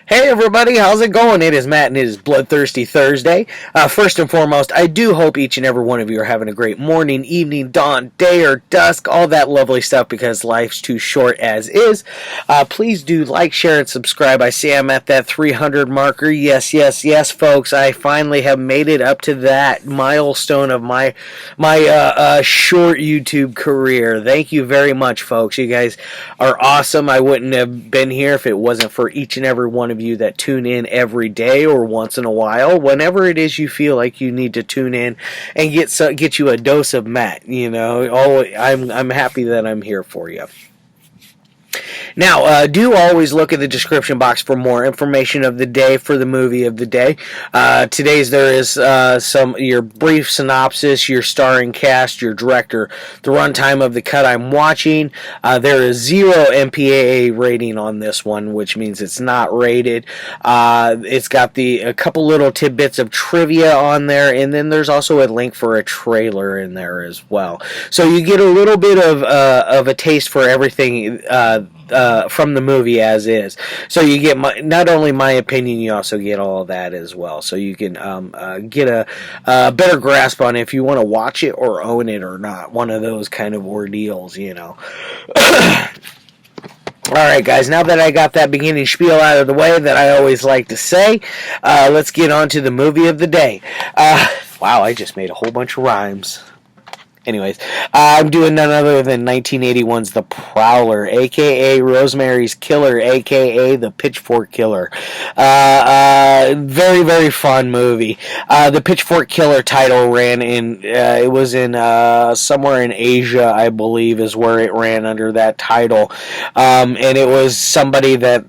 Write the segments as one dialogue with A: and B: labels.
A: Hey everybody, how's it going? It is Matt and it is Bloodthirsty Thursday. First and foremost, I do hope each and every one of you are having a great morning, evening, dawn, day, or dusk, all that lovely stuff because life's too short as is. Please do like, share, and subscribe. I see I'm at that 300 marker. Yes, yes, yes, folks. I finally have made it up to that milestone of my short YouTube career. Thank you very much, folks. You guys are awesome. I wouldn't have been here if it wasn't for each and every one of you that tune in every day or once in a while, whenever it is you feel like you need to tune in and get you a dose of Matt. You know, I'm happy that I'm here for you. Now, do always look at the description box for more information of the day for the movie of the day. Today's there is your brief synopsis, your starring cast, your director, the runtime of the cut I'm watching. There is 0 MPAA rating on this one, which means it's not rated. It's got a couple little tidbits of trivia on there, and then there's also a link for a trailer in there as well. So you get a little bit of a taste for everything from the movie as is. So you get not only my opinion, you also get all of that as well. So you can get a better grasp on if you want to watch it or own it or not. One of those kind of ordeals, you know. Alright guys, now that I got that beginning spiel out of the way that I always like to say, let's get on to the movie of the day. Wow, I just made a whole bunch of rhymes. Anyways, I'm doing none other than 1981's The Prowler, a.k.a. Rosemary's Killer, a.k.a. The Pitchfork Killer. Very, very fun movie. The Pitchfork Killer title ran in, it was in somewhere in Asia, I believe, is where it ran under that title. And it was somebody that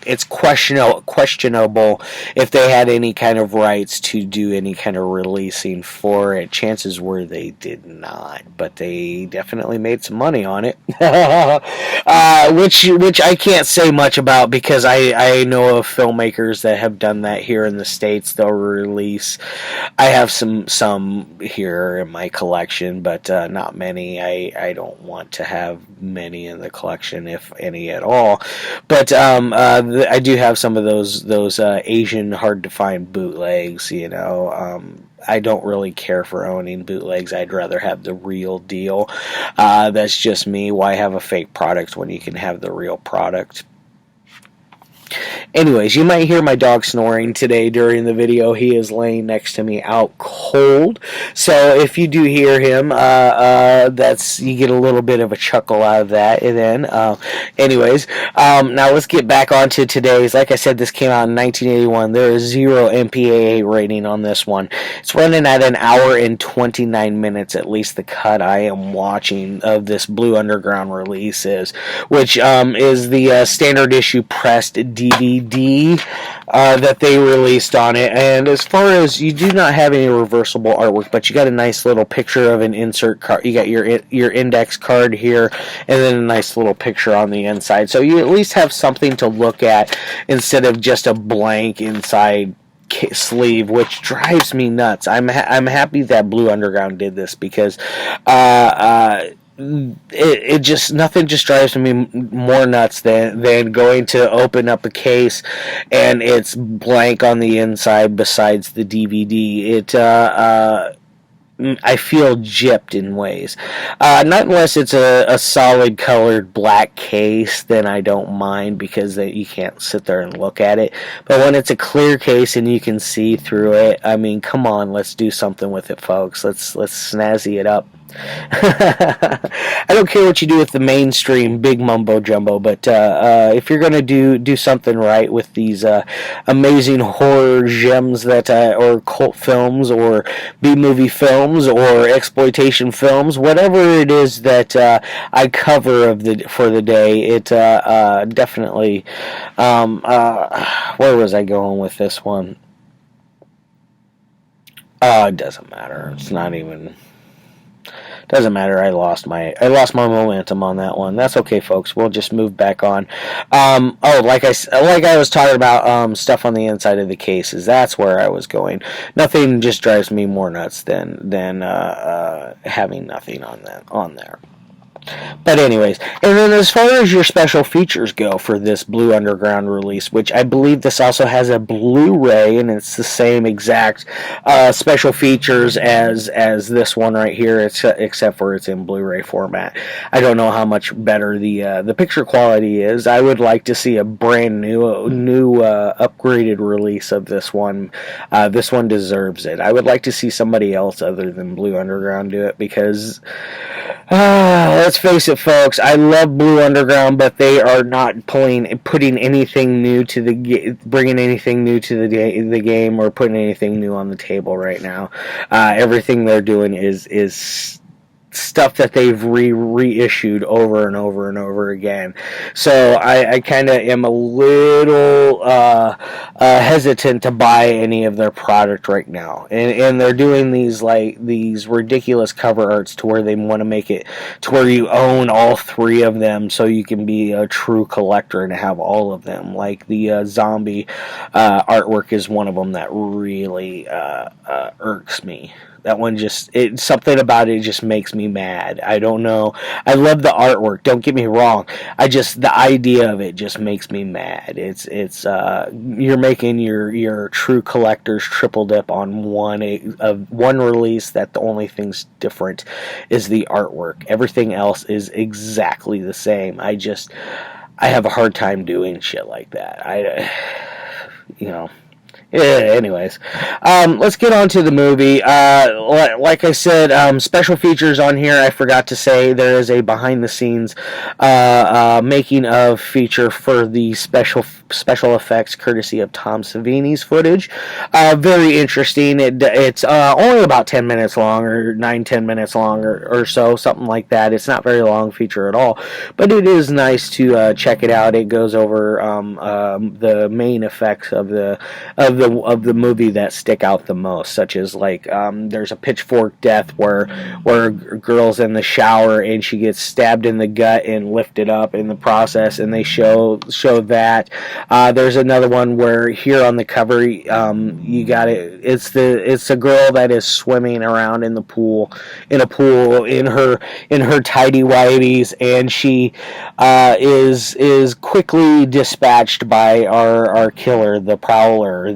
A: it's questionable if they had any kind of rights to do any kind of releasing for it. Chances were they did not, but they definitely made some money on it. which I can't say much about because I know of filmmakers that have done that here in the States. They'll release. I have some here in my collection, but not many. I don't want to have many in the collection, if any at all. But I do have some of those Asian hard to find bootlegs. You know, I don't really care for owning bootlegs. I'd rather have the real deal. That's just me. Why have a fake product when you can have the real product? Anyways, you might hear my dog snoring today during the video. He is laying next to me out cold. So if you do hear him, you get a little bit of a chuckle out of that. And then, anyways, now let's get back onto today's. Like I said, this came out in 1981. There is 0 MPAA rating on this one. It's running at an hour and 29 minutes, at least the cut I am watching of this Blue Underground release is, which is the standard issue pressed DVD that they released on it. And as far as, you do not have any reversible artwork, but you got a nice little picture of an insert card. You got your index card here, and then a nice little picture on the inside. So you at least have something to look at instead of just a blank inside sleeve, which drives me nuts. I'm happy that Blue Underground did this because nothing just drives me more nuts than going to open up a case and it's blank on the inside besides the DVD. I feel gypped in ways. Not unless it's a solid colored black case, then I don't mind because you can't sit there and look at it. But when it's a clear case and you can see through it, I mean, come on, let's do something with it, folks. Let's snazzy it up. I don't care what you do with the mainstream big mumbo jumbo, but if you're gonna do something right with these amazing horror gems or cult films or B-movie films or exploitation films, whatever it is that I cover for the day, it definitely. Where was I going with this one? It doesn't matter. It's not even. Doesn't matter. I lost my momentum on that one. That's okay, folks. We'll just move back on. Like I was talking about stuff on the inside of the cases. That's where I was going. Nothing just drives me more nuts than having nothing on there. But anyways, and then as far as your special features go for this Blue Underground release, which I believe this also has a Blu-ray, and it's the same exact special features as this one right here, except for it's in Blu-ray format. I don't know how much better the picture quality is. I would like to see a brand new upgraded release of this one. This one deserves it. I would like to see somebody else other than Blue Underground do it, because let's face it, folks, I love Blue Underground, but they are not putting anything new to bringing anything new to the game, or putting anything new on the table right now. Everything they're doing is stuff that they've reissued over and over and over again. So I kind of am a little hesitant to buy any of their product right now. And they're doing these ridiculous cover arts to where they want to make it to where you own all three of them, so you can be a true collector and have all of them. Like the zombie artwork is one of them that really irks me. That one something about it just makes me mad. I don't know. I love the artwork. Don't get me wrong. The idea of it just makes me mad. It's you're making your true collectors triple dip on one release that the only thing's different is the artwork. Everything else is exactly the same. I have a hard time doing shit like that. Yeah, anyways, let's get on to the movie. Like I said, special features on here. I forgot to say there is a behind-the-scenes making of feature for the special effects, courtesy of Tom Savini's footage. Very interesting. It's only about 10 minutes long, or 9-10 minutes long, or so, something like that. It's not very long feature at all, but it is nice to check it out. It goes over the main effects of the movie that stick out the most, such as there's a pitchfork death where a girl's in the shower and she gets stabbed in the gut and lifted up in the process, and they show that. There's another one where here on the cover, you got it. It's a girl that is swimming around in a pool in her tidy whities, and she is quickly dispatched by our killer, the Prowler,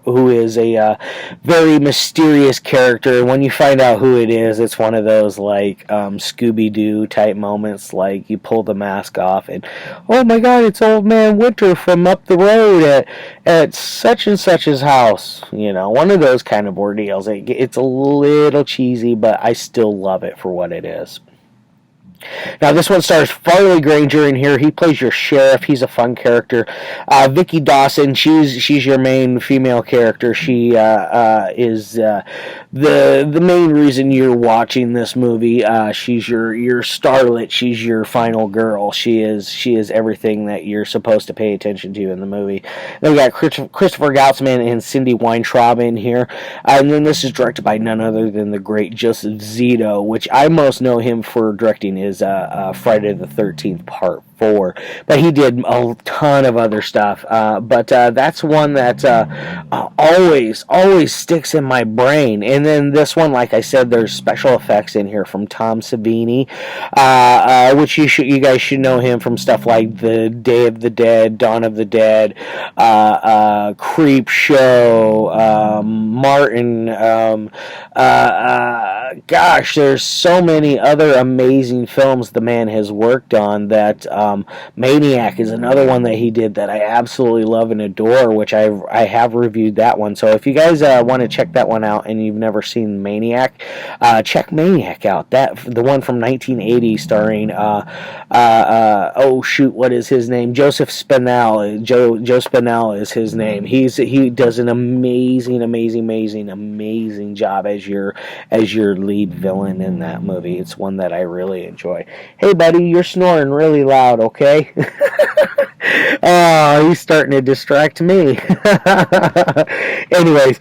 A: who is a very mysterious character. And when you find out who it is, it's one of those Scooby-Doo type moments, like you pull the mask off and, oh my god, it's Old Man Winter from up the road at such and such's house. One of those kind of ordeals. It's a little cheesy, but I still love it for what it is. Now, this one stars Farley Granger in here. He plays your sheriff. He's a fun character. Vicky Dawson, she's your main female character. She is the main reason you're watching this movie. She's your starlet. She's your final girl. She is everything that you're supposed to pay attention to in the movie. Then we got Christopher Goutmsn and Cindy Weintraub in here. And then this is directed by none other than the great Joseph Zito, which I most know him for directing is Friday the 13th Part 4, but he did a ton of other stuff, but that's one that always sticks in my brain. And then this one, like I said, there's special effects in here from Tom Savini, which you guys should know him from stuff like the Day of the Dead, Dawn of the Dead, Creep Show, Martin, gosh, there's so many other amazing films the man has worked on. That Maniac is another one that he did that I absolutely love and adore, which I have reviewed that one. So if you guys want to check that one out and you've never seen Maniac, check Maniac out. The one from 1980 starring what is his name? Joseph Spinell. Joe Spinell is his name. He does an amazing job as your lead villain in that movie. It's one that I really enjoy. Hey buddy, you're snoring really loud, okay? Oh, he's starting to distract me. Anyways,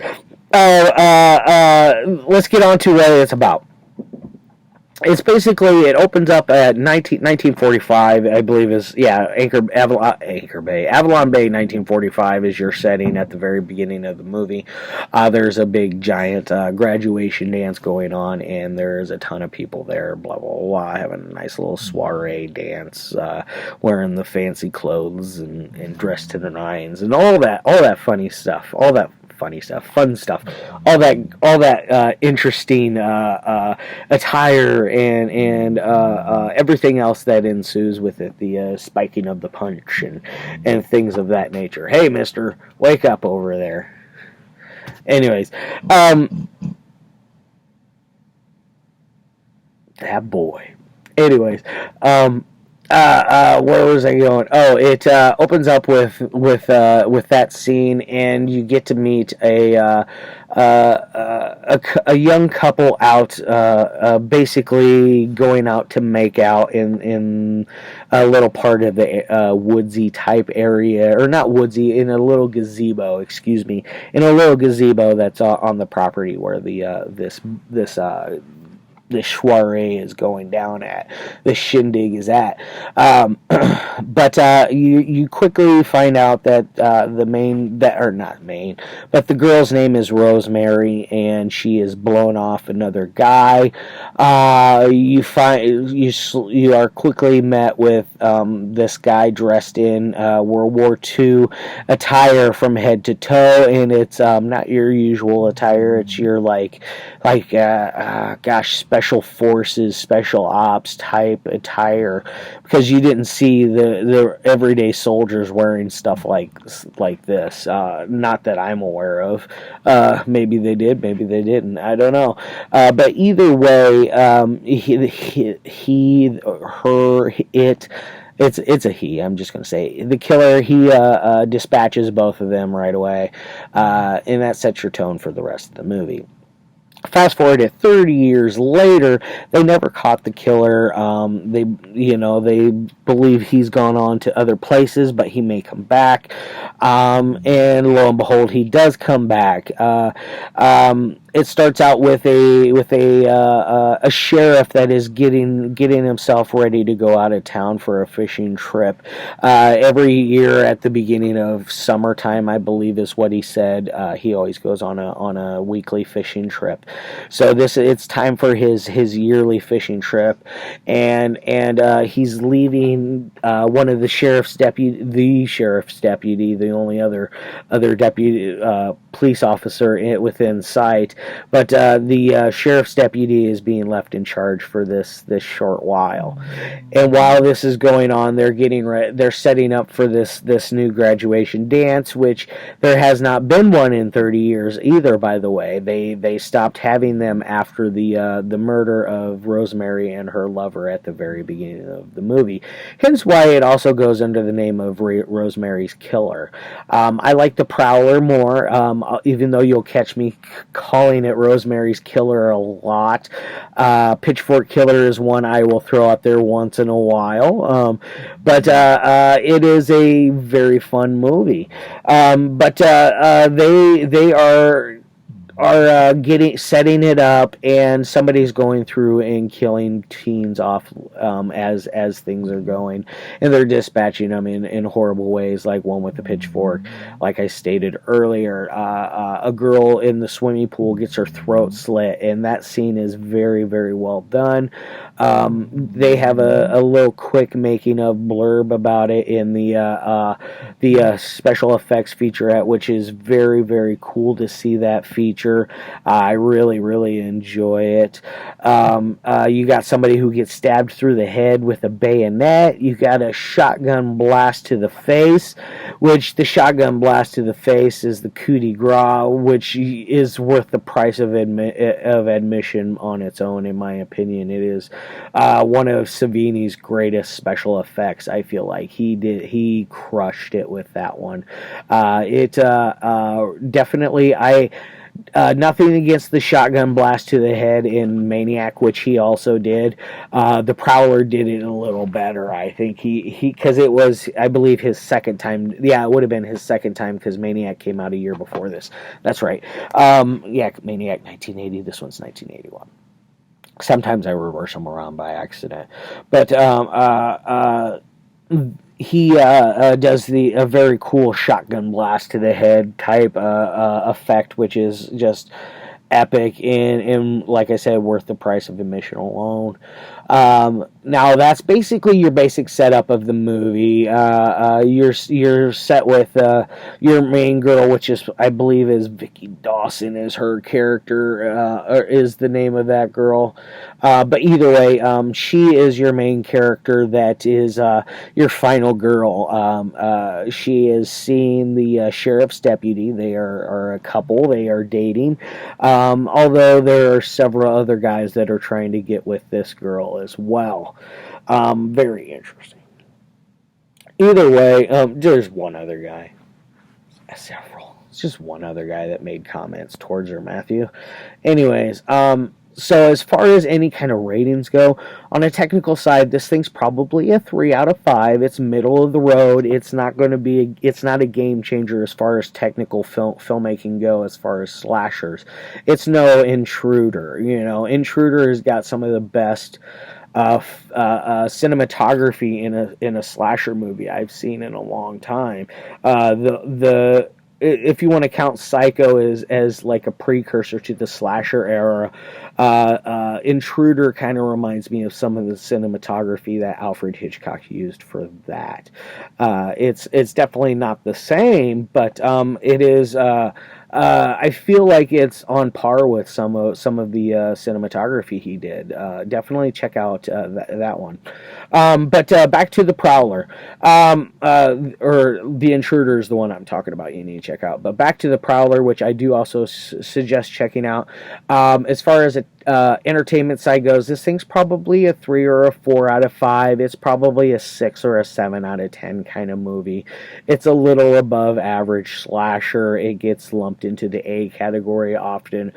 A: let's get on to what it's about. It's basically, it opens up at 1945, I believe is, yeah, Anchor Bay. Avalon Bay 1945 is your setting at the very beginning of the movie. There's a big giant graduation dance going on, and there's a ton of people there, blah, blah, blah, having a nice little soiree dance, wearing the fancy clothes and dressed to the nines, and all that funny stuff, fun stuff, all that interesting attire and everything else that ensues with it, the spiking of the punch and things of that nature. Hey, Mister, wake up over there. Anyways, that boy. Anyways, where was I going? Oh, it opens up with that scene, and you get to meet a young couple out, basically going out to make out in a little part of the woodsy type area, or not woodsy, in a little gazebo. Excuse me, in a little gazebo that's on the property where the this soiree is going down at, this shindig is at. But you quickly find out that but the girl's name is Rosemary, and she is blown off another guy. You are quickly met with this guy dressed in World War II attire from head to toe, and it's not your usual attire. It's your special forces, special ops type attire, because you didn't see the everyday soldiers wearing stuff like this. Not that I'm aware of. Maybe they did, maybe they didn't. I don't know. But either way, it's a he. I'm just going to say the killer. He dispatches both of them right away, and that sets your tone for the rest of the movie. Fast forward to 30 years later, they never caught the killer. They believe he's gone on to other places, but he may come back. And lo and behold, he does come back. It starts out with a sheriff that is getting himself ready to go out of town for a fishing trip. Every year at the beginning of summertime, I believe is what he said. He always goes on a weekly fishing trip. So it's time for his yearly fishing trip, and he's leaving one of the sheriff's deputy, the only other deputy police officer within sight. But the sheriff's deputy is being left in charge for this short while. And while this is going on, they're setting up for this new graduation dance, which there has not been one in 30 years either, by the way. They stopped having them after the murder of Rosemary and her lover at the very beginning of the movie. Hence why it also goes under the name of Rosemary's Killer. I like the Prowler more, even though you'll catch me calling it Rosemary's Killer a lot. Pitchfork Killer is one I will throw out there once in a while. But it is a very fun movie. But they are setting it up, and somebody's going through and killing teens off as things are going, and they're dispatching them in horrible ways, like one with the pitchfork. Like I stated earlier, a girl in the swimming pool gets her throat slit, and that scene is very, very well done. They have a little quick making of blurb about it in the special effects featurette, which is very, very cool to see that feature. I really, really enjoy it. You got somebody who gets stabbed through the head with a bayonet. You got a shotgun blast to the face, which the shotgun blast to the face is the coup de grace, which is worth the price of admission on its own, in my opinion. It is one of Savini's greatest special effects. I feel like he crushed it with that one. Definitely, nothing against the shotgun blast to the head in Maniac, which he also did. The Prowler did it a little better, I think. Because it was, I believe, his second time. Yeah, it would have been his second time, because Maniac came out a year before this. That's right. Maniac 1980. This one's 1981. Sometimes I reverse them around by accident. But he does a very cool shotgun blast to the head type effect, which is just epic and like I said, worth the price of admission alone. Now that's basically your basic setup of the movie. You're set with your main girl, which is I believe is Vicky Dawson is her character, or is the name of that girl. But either way, she is your main character. That is your final girl. She is seeing the sheriff's deputy. They are a couple. They are dating. Although there are several other guys that are trying to get with this girl as well. Very interesting. Either way, there's one other guy. Several. It's just one other guy that made comments towards her, Matthew. Anyways, so as far as any kind of ratings go, on a technical side, this thing's probably a 3 out of 5. It's middle of the road. It's not going to be. It's not a game changer as far as technical filmmaking go. As far as slashers, it's no Intruder. You know, Intruder has got some of the best cinematography in a slasher movie I've seen in a long time. If you want to count Psycho as like a precursor to the slasher era, Intruder kind of reminds me of some of the cinematography that Alfred Hitchcock used for that. It's definitely not the same, but it is. I feel like it's on par with some of the cinematography he did. Definitely check out that one. But back to the Prowler, or the Intruder is the one I'm talking about. You need to check out. But back to the Prowler, which I do also suggest checking out. As far as entertainment side goes, this thing's probably a 3 or a 4 out of 5. It's probably a 6 or a 7 out of 10 kind of movie. It's a little above average slasher. It gets lumped into the A category often.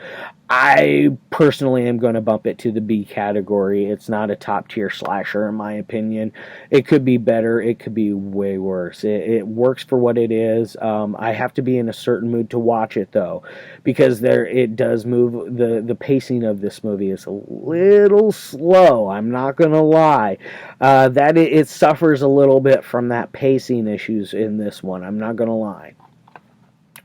A: I personally am going to bump it to the B category. It's not a top tier slasher in my opinion. It could be better. It could be way worse. It works for what it is. I have to be in a certain mood to watch it though, because it does move. The pacing of this movie is a little slow. I'm not going to lie. That it suffers a little bit from that pacing issues in this one. I'm not going to lie.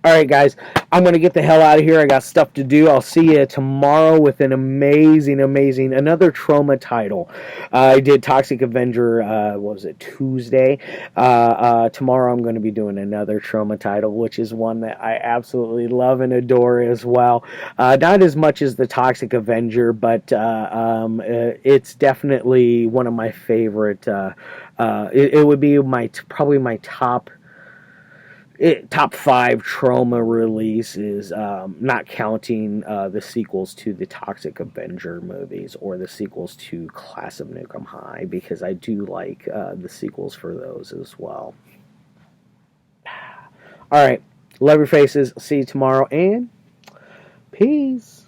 A: Alright guys, I'm going to get the hell out of here. I got stuff to do. I'll see you tomorrow with an amazing, another trauma title. I did Toxic Avenger, what was it, Tuesday? Tomorrow I'm going to be doing another trauma title, which is one that I absolutely love and adore as well. Not as much as the Toxic Avenger, but it's definitely one of my favorite. It would be probably my top 5 trauma releases, not counting the sequels to the Toxic Avenger movies or the sequels to Class of Nukem High, because I do like the sequels for those as well. Alright, love your faces. See you tomorrow, and peace.